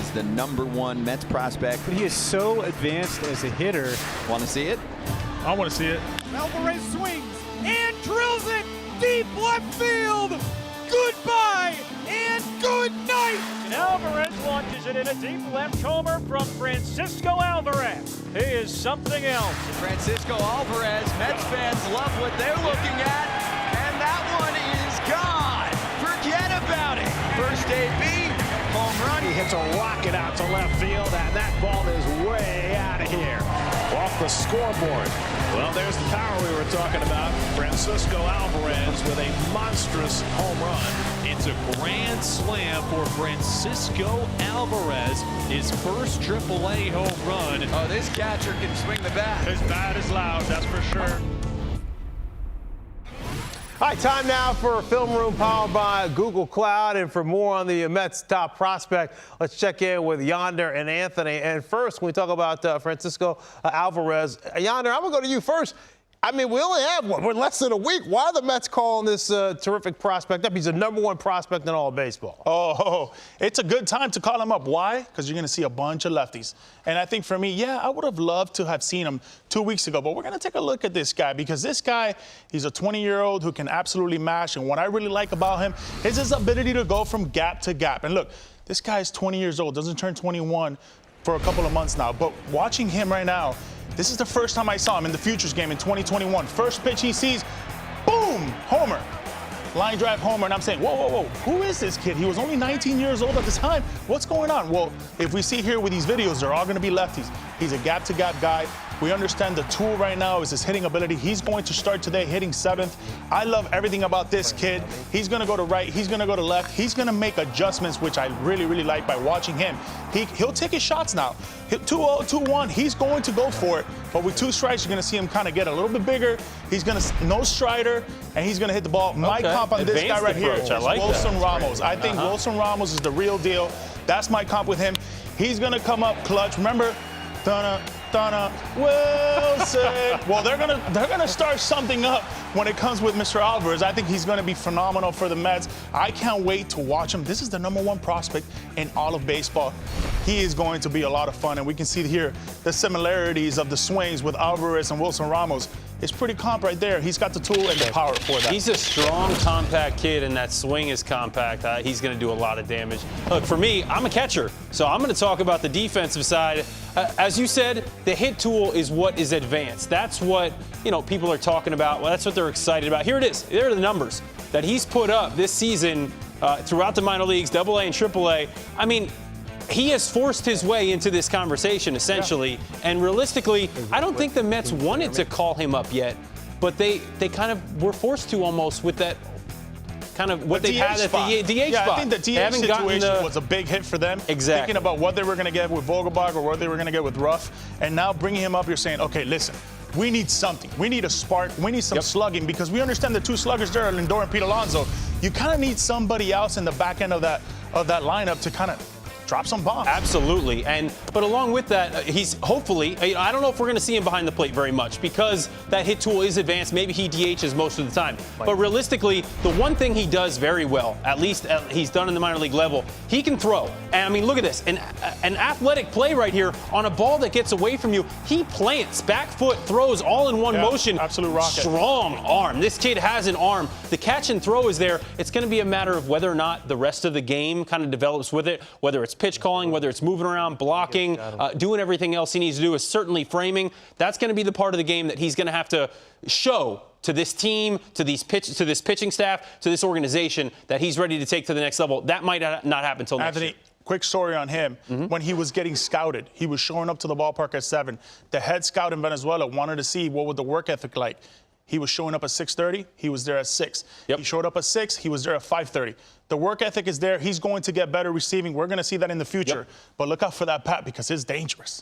is the #1 Mets prospect. But he is so advanced as a hitter. Want to see it? I want to see it. Álvarez swings and drills it deep left field. Goodbye and good night. And Álvarez launches it in a deep left homer from Francisco Álvarez. He is something else. Francisco Álvarez, Mets fans love what they're looking at, and that one is gone. Forget about it. First AB, home run. He hits a rocket out to left field, and that ball is way out of here. Off the scoreboard. Well, there's the power we were talking about. Francisco Álvarez with a monstrous home run. It's a grand slam for Francisco Álvarez, his first AAA home run. Oh, this catcher can swing the bat. His bat is loud, that's for sure. All right, time now for Film Room powered by Google Cloud. And for more on the Mets' top prospect, let's check in with Yonder and Anthony. And first, when we talk about Francisco Álvarez, Yonder, I'm going to go to you first. I mean, we only have we're less than a week. Why are the Mets calling this terrific prospect up? He's the #1 prospect in all of baseball. Oh, it's a good time to call him up. Why? Because you're going to see a bunch of lefties. And I think for me, yeah, I would have loved to have seen him 2 weeks ago. But we're going to take a look at this guy because this guy, he's a 20-year-old who can absolutely mash. And what I really like about him is his ability to go from gap to gap. And look, this guy is 20 years old, doesn't turn 21 for a couple of months now. But watching him right now, this is the first time I saw him in the Futures game in 2021. First pitch he sees, boom, homer. Line drive homer, and I'm saying, whoa, whoa, whoa, who is this kid? He was only 19 years old at the time. What's going on? Well, if we see here with these videos, they're all going to be lefties. He's a gap-to-gap guy. We understand the tool right now is his hitting ability. He's going to start today hitting 7th. I love everything about this kid. He's going to go to right. He's going to go to left. He's going to make adjustments, which I really, really like by watching him. He'll take his shots now. 2-0, 2-1, he's going to go for it. But with 2 strikes, you're going to see him kind of get a little bit bigger. He's going to no strider, and he's going to hit the ball. My comp on this guy right here is Wilson Ramos. I think Wilson Ramos is the real deal. That's my comp with him. He's going to come up clutch. Remember, Wilson. Well, they're gonna start something up when it comes with Mr. Álvarez. I think he's gonna be phenomenal for the Mets. I can't wait to watch him. This is the #1 prospect in all of baseball. He is going to be a lot of fun, and we can see here the similarities of the swings with Álvarez and Wilson Ramos. It's pretty comp right there. He's got the tool and the power for that. He's a strong, compact kid, and that swing is compact. He's going to do a lot of damage. Look, for me, I'm a catcher, so I'm going to talk about the defensive side. As you said, the hit tool is what is advanced. That's what, people are talking about. Well, that's what they're excited about. Here it is. There are the numbers that he's put up this season throughout the minor leagues, AA and AAA. I mean, he has forced his way into this conversation, essentially. And realistically, I don't think the Mets wanted to call him up yet, but they kind of were forced to almost with that kind of what they had at the DH spot. I think the DH situation was a big hit for them. Exactly. Thinking about what they were going to get with Vogelbach or what they were going to get with Ruff. And now bringing him up, you're saying, okay, listen, we need something. We need a spark. We need some slugging because we understand the 2 sluggers there, Lindor and Pete Alonso. You kind of need somebody else in the back end of that lineup to kind of drop some bombs. Absolutely. But along with that, he's hopefully, I don't know if we're going to see him behind the plate very much because that hit tool is advanced. Maybe he DHs most of the time. But realistically, the one thing he does very well, at least he's done in the minor league level, he can throw. And I mean, look at this. An athletic play right here on a ball that gets away from you. He plants, back foot, throws all in one motion. Absolute rocket. Strong arm. This kid has an arm. The catch and throw is there. It's going to be a matter of whether or not the rest of the game kind of develops with it, whether it's pitch calling, whether it's moving around, blocking, doing everything else he needs to do, is certainly framing. That's going to be the part of the game that he's going to have to show to this team, to this pitching staff, to this organization that he's ready to take to the next level. That might not happen until next year. Quick story on him. When he was getting scouted, he was showing up to the ballpark at 7. The head scout in Venezuela wanted to see what would the work ethic like. He was showing up at 6:30. He was there at 6. He showed up at 6. He was there at 5:30. The work ethic is there. He's going to get better receiving. We're going to see that in the future. But look out for that bat because it's dangerous.